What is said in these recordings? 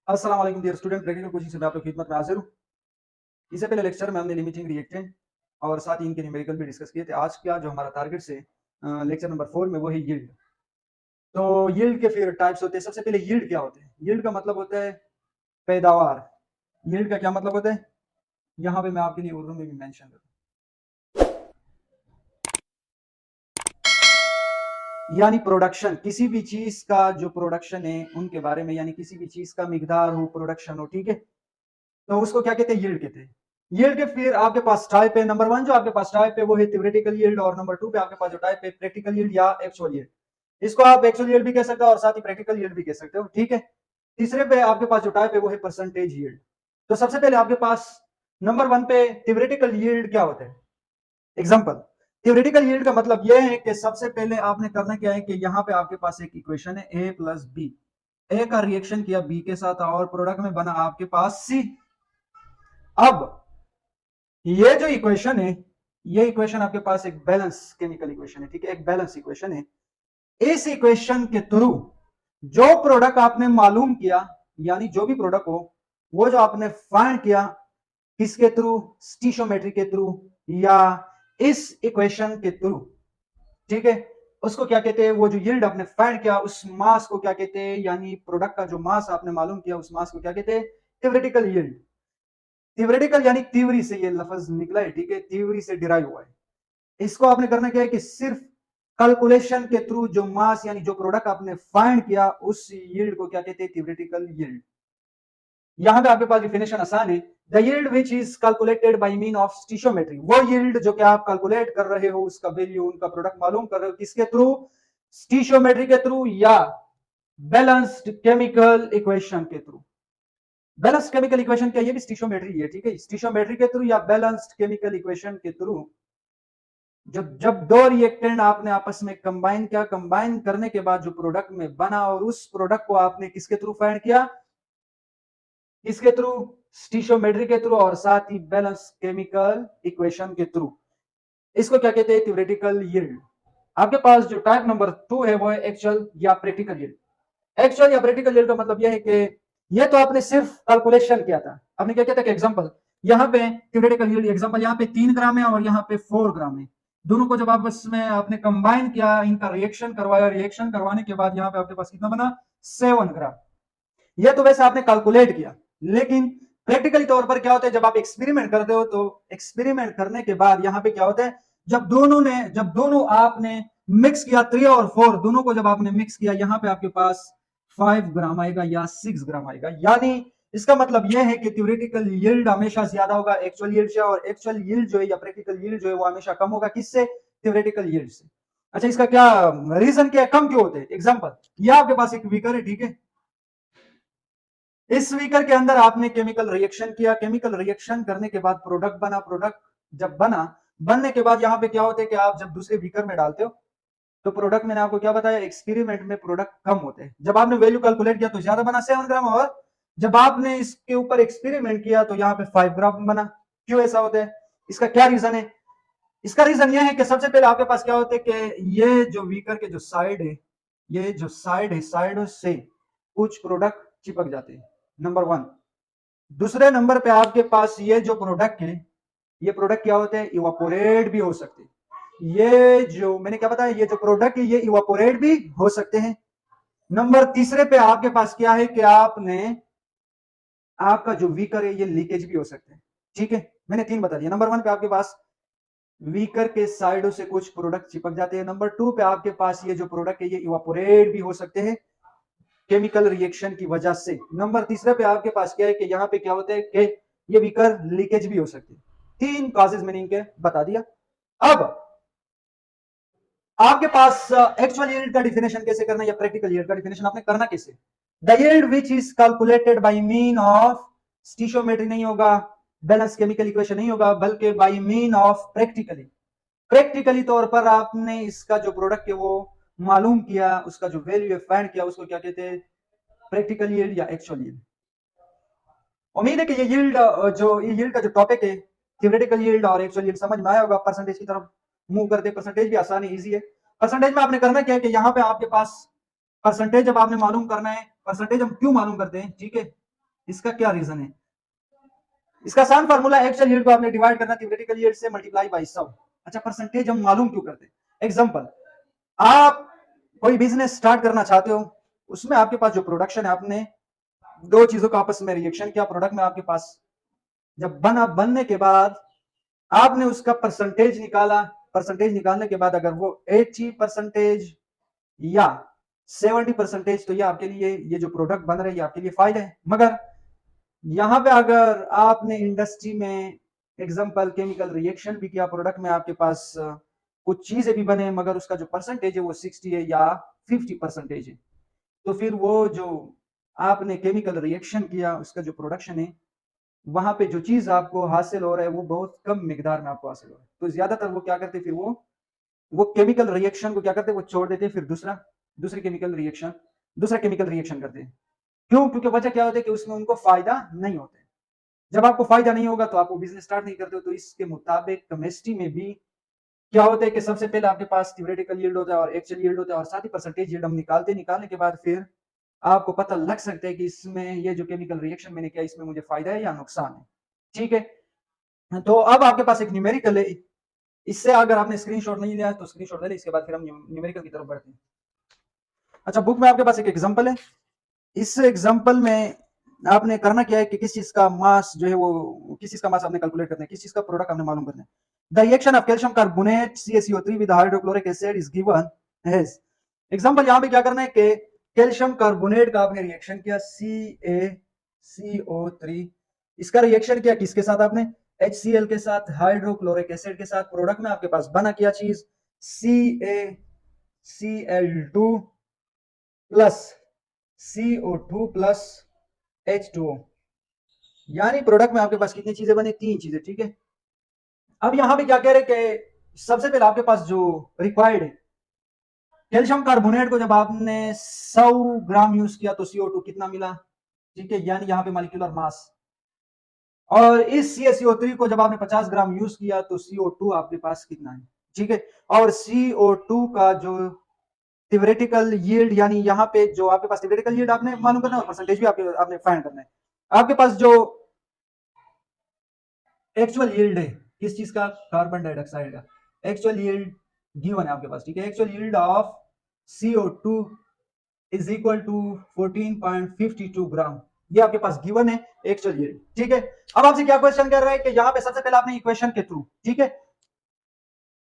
अस्सलाम वालेकुम dear student, practical coaching से मैं आपकी खिदमत में हाजिर हूँ। इससे पहले लेक्चर में हमने लिमिटिंग रिएक्टेंट और साथ ही इनके न्यूमेरिकल भी डिस्कस किए थे। आज का जो हमारा टारगेट से लेक्चर नंबर 4 में वो है यील्ड। तो यील्ड के फिर टाइप्स होते हैं। सबसे पहले यील्ड क्या होते हैं? यील्ड का मतलब होता है पैदावार। यील्ड का क्या मतलब होता है? यहाँ पे मैं आपके लिए उर्दू में भी मेंशन करूँ, यानी प्रोडक्शन। किसी भी चीज का जो प्रोडक्शन है उनके बारे में, यानी किसी भी चीज का मिकदार हो, प्रोडक्शन हो, ठीक है, तो उसको क्या कहते हैं? यील्ड कहते हैं। यील्ड के फिर आपके पास टाइप है। नंबर 1 जो आपके पास टाइप है वो है थ्योरेटिकल यील्ड, और नंबर 2 पे आपके पास जो टाइप है प्रैक्टिकल यील्ड या एक्चुअल यील्ड। इसको आप एक्चुअल यील्ड भी कह सकते हो और साथ ही प्रैक्टिकल यील्ड भी कह सकते हो, ठीक है। तीसरे पे आपके पास जो टाइप है वो है परसेंटेज यील्ड। तो सबसे पहले आपके पास नंबर 1 पे थ्योरेटिकल यील्ड क्या होता है? एग्जांपल, थ्योरेटिकल यील्ड का मतलब यह है कि सबसे पहले आपने करना क्या है कि यहाँ पे आपके पास एक इक्वेशन है a प्लस बी। ए का रिएक्शन किया बी के साथ और प्रोडक्ट में बना आपके पास सी। अब ये जो इक्वेशन है, ये इक्वेशन आपके पास एक बैलेंस केमिकल इक्वेशन है, ठीक है, एक बैलेंस इक्वेशन है। इस इक्वेशन के थ्रू जो प्रोडक्ट आपने मालूम किया, यानी जो भी प्रोडक्ट हो वो जो आपने फाइंड किया, किसके थ्रू? स्टीशियोमेट्री के थ्रू या इस इक्वेशन के थ्रू, ठीक है, उसको क्या कहते हैं? वो जो यील्ड आपने फाइंड किया उस मास को क्या कहते हैं? यानी प्रोडक्ट का जो मास आपने मालूम किया उस मास को क्या कहते हैं? Theoretical yield. थ्योरेटिकल यानी तीव्री से ये लफ्ज निकला है, ठीक है, तीव्री से डिराइव हुआ है। इसको आपने करना क्या है कि सिर्फ कैलकुलेशन के थ्रू जो मास यानी जो प्रोडक्ट आपने फाइंड किया उस यील्ड को क्या कहते हैं? Theoretical yield. यहां पे आपके पास डिफिनेशन आसान है। The yield which is calculated by mean of stoichiometry. वो यील्ड जो कि आप कैलकुलेट कर रहे हो, उसका वैल्यू, उनका प्रोडक्ट मालूम कर रहे हो, किसके थ्रू? स्टीशियोमेट्री के थ्रू या बैलेंस्ड केमिकल इक्वेशन के थ्रू। बैलेंस्ड केमिकल इक्वेशन क्या? ये भी स्टीशियोमेट्री है, ठीक है। स्टीशियोमेट्री के थ्रू या बैलेंस्ड केमिकल इक्वेशन के थ्रू जब जब दो रिएक्टेंट आपने आपस में कंबाइन किया, कंबाइन करने के बाद जो प्रोडक्ट में बना, और उस प्रोडक्ट को आपने किसके थ्रू फाइंड किया? किसके थ्रू? स्टीशियोमेट्री के थ्रू और साथ ही बैलेंस केमिकल इक्वेशन के थ्रू। इसको क्या कहते हैं? Theoretical yield. आपके पास जो टाइप नंबर 2 है वो है एक्चुअल या प्रैक्टिकल यील्ड। एक्चुअल या प्रैक्टिकल यील्ड का मतलब यह है कि ये तो आपने सिर्फ कैलकुलेशन किया था। आपने क्या किया था कि एग्जांपल, यहाँ पे थ्योरेटिकल यील्ड एग्जांपल, यहाँ पे 3 ग्राम है और यहाँ पे 4 ग्राम है। दोनों को जब आपस में आपने कंबाइन किया, इनका रिएक्शन करवाया, रिएक्शन करवाने के बाद यहाँ पे आपके पास कितना बना? 7 ग्राम। ये तो वैसे आपने कैलकुलेट किया, लेकिन प्रैक्टिकली तौर पर क्या होता है? जब आप एक्सपेरिमेंट करते हो तो एक्सपेरिमेंट करने के बाद यहाँ पे क्या होता है? जब दोनों आपने मिक्स किया, 3 और 4 दोनों को जब आपने मिक्स किया, यहाँ पे आपके पास 5 ग्राम आएगा या 6 ग्राम आएगा। यानी इसका मतलब यह है कि थ्योरेटिकल यील्ड हमेशा ज्यादा होगा एक्चुअल यील्ड से, और एक्चुअल यील्ड जो है या प्रैक्टिकल यील्ड जो है वो हमेशा कम होगा। किससे? थ्योरेटिकल यील्ड से। अच्छा, इसका क्या रीजन क्या है? कम क्यों होते हैं? एग्जाम्पल, यह आपके पास एक बीकर है, ठीक है। इस बीकर के अंदर आपने केमिकल रिएक्शन किया, केमिकल रिएक्शन करने के बाद प्रोडक्ट बना। प्रोडक्ट जब बना, बनने के बाद यहाँ पे क्या होता है कि आप जब दूसरे बीकर में डालते हो तो प्रोडक्ट, मैंने आपको क्या बताया, एक्सपेरिमेंट में प्रोडक्ट कम होते हैं। जब आपने वैल्यू कैलकुलेट किया तो ज्यादा बना 7 ग्राम, और जब आपने इसके ऊपर एक्सपेरिमेंट किया तो यहाँ पे 5 ग्राम बना। क्यों ऐसा होता है? इसका क्या रीजन है? इसका रीजन यह है कि सबसे पहले आपके पास क्या होता है कि ये जो बीकर के जो साइड है, ये जो साइड है, साइडों से कुछ प्रोडक्ट चिपक जाते हैं, नंबर 1। दूसरे नंबर पे आपके पास ये जो प्रोडक्ट है, ये प्रोडक्ट क्या होते हैं? इवापोरेट भी हो सकते हैं। ये जो मैंने क्या बताया, ये जो प्रोडक्ट है ये इवापोरेट भी हो सकते हैं। नंबर तीसरे पे आपके पास क्या है कि आपका जो वीकर है ये लीकेज भी हो सकते हैं, ठीक है। मैंने 3 बता दिया। नंबर 1 पे आपके पास वीकर के साइडों से कुछ प्रोडक्ट चिपक जाते हैं। नंबर 2 पे आपके पास ये जो प्रोडक्ट है ये इवापोरेट भी हो सकते हैं केमिकल रिएक्शन की वजह से। नंबर तीसरे पे आपके पास क्या है कि यहाँ पे क्या होता है कि ये बीकर लीकेज भी हो सकती है। 3 कॉजेज मैंने इनके बता दिया। अब आपके पास एक्चुअल यील्ड का डिफिनेशन कैसे करना, या प्रैक्टिकल यील्ड का डिफिनेशन आपने करना कैसे? The yield which is calculated by mean of stoichiometry नहीं होगा, बैलेंस केमिकल इक्वेशन नहीं होगा, बल्कि by mean of practically. Practically तौर पर आपने इसका जो प्रोडक्ट है वो मालूम किया, उसका जो वैल्यू है फाइंड किया, उसको क्या कहते हैं? प्रैक्टिकल यील्ड या एक्चुअल यील्ड। उम्मीद है कि ये यील्ड का जो टॉपिक है, थ्योरेटिकल यील्ड और एक्चुअल यील्ड, समझ में आया होगा। परसेंटेज की तरफ मूव करते हैं। परसेंटेज भी आसान है, इजी है। परसेंटेज में आपने करना क्या है कि यहाँ पे आपके पास परसेंटेज जब आपने मालूम करना है, परसेंटेज हम क्यों मालूम करते हैं, ठीक है, इसका क्या रीजन है? इसका आसान फार्मूला, एक्चुअल यील्ड को आपने डिवाइड करना थ्योरेटिकल यील्ड से मल्टीप्लाई बाय 100। अच्छा, परसेंटेज हम मालूम क्यों करते हैं? एग्जांपल, आप कोई बिजनेस स्टार्ट करना चाहते हो, उसमें आपके पास जो प्रोडक्शन है, आपने दो चीजों का आपस में रिएक्शन किया, प्रोडक्ट में आपके पास जब बनने के बाद आपने उसका परसेंटेज निकाला। परसेंटेज निकालने के बाद अगर वो 80% या 70%, तो ये आपके लिए, ये जो प्रोडक्ट बन रहा है, ये आपके लिए फायदा है। मगर यहाँ पे अगर आपने इंडस्ट्री में एग्जांपल केमिकल रिएक्शन भी किया, प्रोडक्ट में आपके पास कुछ चीजें भी बने, मगर उसका जो परसेंटेज है वो 60 है या 50% है, तो फिर वो जो आपने केमिकल रिएक्शन किया, उसका जो प्रोडक्शन है, वहां पे जो चीज आपको हासिल हो रहा है वो बहुत कम मिकदार में आपको हासिल हो रहा है। तो ज्यादातर वो क्या करते, फिर वो केमिकल रिएक्शन को क्या करते, वो छोड़ देते, फिर दूसरा केमिकल रिएक्शन करते हैं। क्यों? क्योंकि वजह क्या होती है कि उसमें उनको फायदा नहीं होता है। जब आपको फायदा नहीं होगा तो आपको बिजनेस स्टार्ट नहीं करते हो। तो इसके मुताबिक केमिस्ट्री में भी क्या होता है कि सबसे पहले आपके पास थ्योरेटिकल यील्ड होता है और एक्चुअल यील्ड होता है, और साथ ही परसेंटेज यील्ड हम निकालने के बाद फिर आपको पता लग सकता है कि इसमें ये जो केमिकल रिएक्शन मैंने किया, इसमें मुझे फायदा है या नुकसान है। ठीक है, तो अब आपके पास एक न्यूमेरिकल है। इससे अगर आपने स्क्रीनशॉट नहीं लिया तो स्क्रीनशॉट ले लें, इसके बाद फिर हम न्यूमेरिकल की तरफ बढ़ते हैं। अच्छा, बुक में आपके पास एक एग्जांपल है। इस एग्जांपल में आपने करना क्या है कि किस चीज का मास जो है वो, किस चीज का मास आपने कैलकुलेट करना है, किस चीज का प्रोडक्ट आपने मालूम करना है। The reaction of calcium carbonate CaCO3 with hydrochloric acid is given as. Example यहाँ पे क्या करना है कि कैल्शियम कार्बोनेट का आपने रिएक्शन किया CaCO3, इसका रिएक्शन किया किसके साथ? आपने HCl के साथ, हाइड्रोक्लोरिक एसिड के साथ। प्रोडक्ट में आपके पास बना क्या चीज? CaCl2 plus CO2 plus H2O। यानी प्रोडक्ट में आपके पास कितनी चीजें बने? 3 चीजें। ठीक है, अब यहां पे क्या कह रहे कि सबसे पहले आपके पास जो रिक्वायर्ड है, कैल्शियम कार्बोनेट को जब आपने 100 ग्राम यूज किया तो CO2 कितना मिला? ठीक है, यानी यहाँ पे मॉलिक्यूलर मास। और इस CaCO3 को जब आपने 50 ग्राम यूज किया तो CO2 आपके पास कितना है? ठीक है, और CO2 का जो थ्योरेटिकल यील्ड, यानी यहाँ पे जो आपके पास थ्योरेटिकल यील्ड आपने मालूम करना है और परसेंटेज भी आपने फाइंड करना है। आपके पास जो एक्चुअल यील्ड है किस चीज का? कार्बन डाइऑक्साइड का एक्चुअल यील्ड गिवन है आपके पास। ठीक है, actual yield of CO2 is equal to 14.52 gram, ये आपके पास गिवन है एक्चुअल यील्ड। ठीक है, अब आपसे क्या क्वेश्चन कर रहा है कि यहाँ पे सबसे पहले आपने इक्वेशन के थ्रू, ठीक है,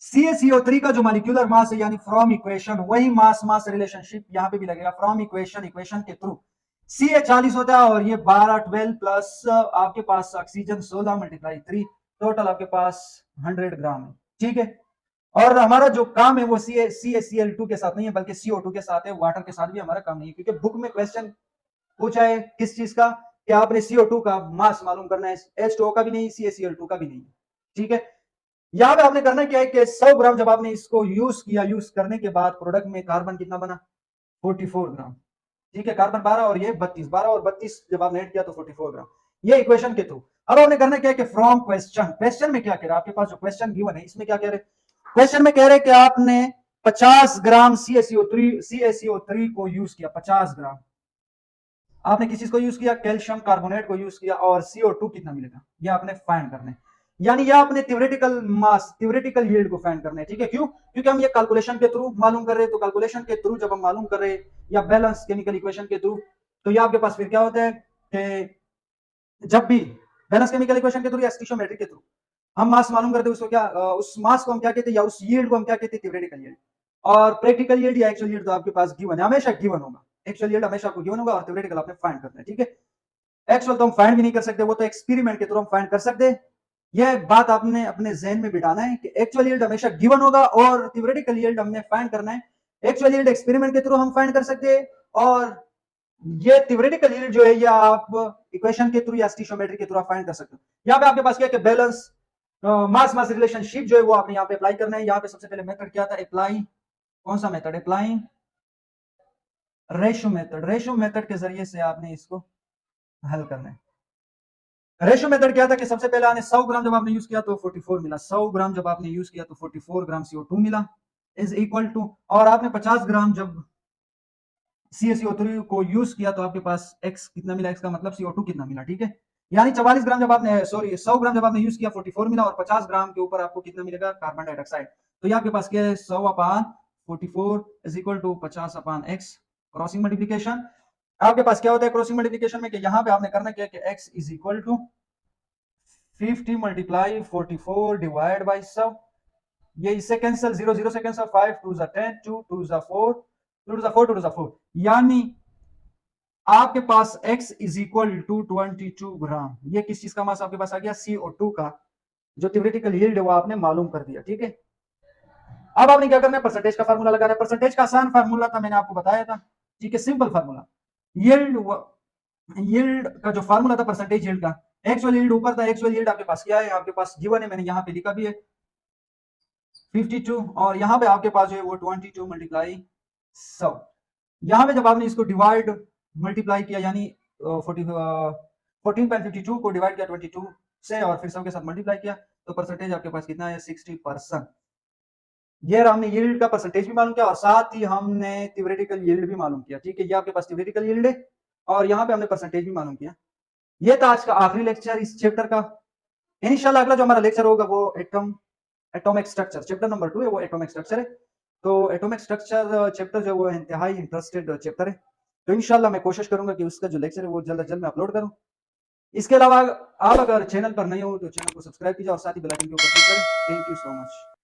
CaCO3 का जो मॉलिक्यूलर मास है, यानी फ्रॉम इक्वेशन, वही मास मास रिलेशनशिप यहाँ पे भी लगेगा, फ्रॉम इक्वेशन के थ्रू। Ca 40 होता है और ये 12 प्लस आपके पास ऑक्सीजन 16 मल्टीप्लाई 3, टोटल आपके पास 100 ग्राम है। ठीक है, और हमारा जो काम है वो CaCl2 के साथ नहीं है, बल्कि CO2 के साथ है। वाटर के साथ भी हमारा काम नहीं है, क्योंकि बुक में क्वेश्चन पूछा है किस चीज का, कि आपने CO2 का मास मालूम करना है, H2O का भी नहीं, CaCl2 का भी नहीं। ठीक है, यहाँ पे आपने करना क्या है कि 100 ग्राम जब आपने इसको यूज किया, यूज करने के बाद प्रोडक्ट में कार्बन कितना बना? 44 ग्राम। ठीक है, कार्बन 12 और ये 32, 12 और 32 जब आपने ऐड किया तो 44 ग्राम, ये इक्वेशन के थ्रू। अब आपने करना क्या है कि फ्रॉम क्वेश्चन में क्या कह रहा है, आपके पास जो क्वेश्चन गिवन है इसमें क्या कह रहे हैं? क्वेश्चन में कह रहे हैं कि आपने 50 ग्राम CaCO3 को यूज किया, 50 ग्राम आपने किस चीज को यूज किया? कैल्शियम कार्बोनेट को यूज किया, और CO2 कितना मिलेगा ये आपने फाइंड करना है। यानी ये आपने थ्योरेटिकल मास, थ्योरेटिकल यील्ड को फाइंड करना है। ठीक है, क्यों? क्योंकि हम ये कैलकुलेशन के थ्रू मालूम कर रहे हैं। तो कैलकुलेशन के थ्रू जब हम मालूम कर रहे हैं, या बैलेंस केमिकल इक्वेशन के थ्रू, तो ये आपके पास फिर क्या होता है कि जब भी बैलेंस केमिकल इक्वेशन के थ्रू या स्टोइकियोमेट्रिक के थ्रू हम मास मालूम करते हैं, उसको क्या, उस मास को हम क्या कहते हैं, या उस यील्ड को हम क्या कहते हैं? Theoretical yield. और प्रैक्टिकल यील्ड या एक्चुअल यील्ड तो आपके पास गिवन है, हमेशा गिवन होगा। एक्चुअल यील्ड हमेशा आपको गिवन होगा, और थ्योरेटिकल आपने फाइंड करना है। ठीक है, एक्चुअल तो हम फाइंड भी नहीं कर सकते, वो तो एक्सपेरिमेंट के थ्रू हम फाइंड कर सकते हैं। यह बात आपने अपने जहन में बिठाना है कि एक्चुअल यील्ड हमेशा गिवन होगा, और थ्योरेटिकल यील्ड हमने फाइंड करना है। एक्चुअल यील्ड एक्सपेरिमेंट के थ्रू हम फाइंड कर सकते हैं, और ये थ्योरेटिकल यील्ड जो है ये आप इक्वेशन के थ्रू या स्टोइकियोमेट्री के थ्रू आप फाइंड कर सकते हो। यहाँ पे आपके पास क्या है कि बैलेंस मास मास रिलेशनशिप जो है वो आपने यहाँ पे अप्लाई करना है। यहाँ पे सबसे पहले मेथड क्या था? अप्लाई, कौन सा method? Apply ratio method. Ratio method के जरिए से आपने इसको हल करना है। रेशियो मेथड क्या था कि सबसे पहले आपने 100 ग्राम जब आपने यूज किया तो 44 मिला, 100 ग्राम जब आपने यूज किया तो 44 ग्राम CO2 मिला, इज इक्वल टू, और आपने 50 ग्राम जब CaCO3 को यूज किया तो आपके पास X कितना मिला, X का मतलब CO2 कितना मिला, ठीक है। यानी 44 ग्राम जब आपने, सॉरी 100 ग्राम जब आपने यूज किया 44 मिला, और 50 ग्राम के ऊपर आपको कितना मिलेगा, कार्बन डाइऑक्साइड। तो ये आपके पास क्या है, 100/44 is equal to 50/x, crossing multiplication. आपके पास क्या होता है क्रॉसिंग मल्टीप्लीकेशन में, कि यहाँ पे आपने करना क्या है कि x is equal to 50 multiply 44 divide by 100। ये इससे कैंसिल, 0 0 से कैंसिल, 5 2 10, 2 2 4, 2 2 4, 2 2 4, यानी आपके पास x इज इक्वल टू 22 ग्राम। ये किस चीज का मास आपके पास आ गया, CO2 का, जो थ्योरेटिकल यील्ड है वो आपने मालूम कर दिया, ठीक है। अब आपने क्या करना है, परसेंटेज का फार्मूला लगाना है। परसेंटेज का आसान फार्मूला था, मैंने आपको बताया था, ठीक है, सिंपल फार्मूला। यील्ड यील्ड का जो फार्मूला था परसेंटेज यील्ड का, एक्चुअल यील्ड ऊपर था, एक्चुअल यील्ड आपके पास क्या है, आपके पास गिवन है, मैंने यहाँ पे लिखा भी है 52, और यहाँ पे आपके पास जो है वो 22 मल्टीप्लाई 100। यहाँ पे जब आपने इसको डिवाइड मल्टीप्लाई किया, यानी 14.52 को डिवाइड किया 22 से, और फिर 100 के साथ मल्टीप्लाई किया, तो परसेंटेज आपके पास कितना है, 60%। ये हमने यील्ड का परसेंटेज भी मालूम किया, और साथ ही हमने थ्योरेटिकल यील्ड भी मालूम किया, ठीक है। ये आपके पास थ्योरेटिकल यील्ड है, और यहाँ पे हमने परसेंटेज भी मालूम किया। ये था आज का आखिरी लेक्चर इस चैप्टर का। इंशाल्लाह अगला जो हमारा लेक्चर होगा वो एटॉमिक स्ट्रक्चर, चैप्टर नंबर 2 है, वो एटॉमिक स्ट्रक्चर है। तो एटॉमिक स्ट्रक्चर चैप्टर जो वो इंतहाई इंटरेस्टेड चैप्टर है, तो इंशाल्लाह मैं कोशिश करूंगा कि उसका जो लेक्चर है वो जल्द से जल्द मैं अपलोड करूं। इसके अलावा आप अगर चैनल पर नए हो तो चैनल को सब्सक्राइब कीजिए, और साथ ही बेल आइकन के ऊपर क्लिक करें। Thank you so much.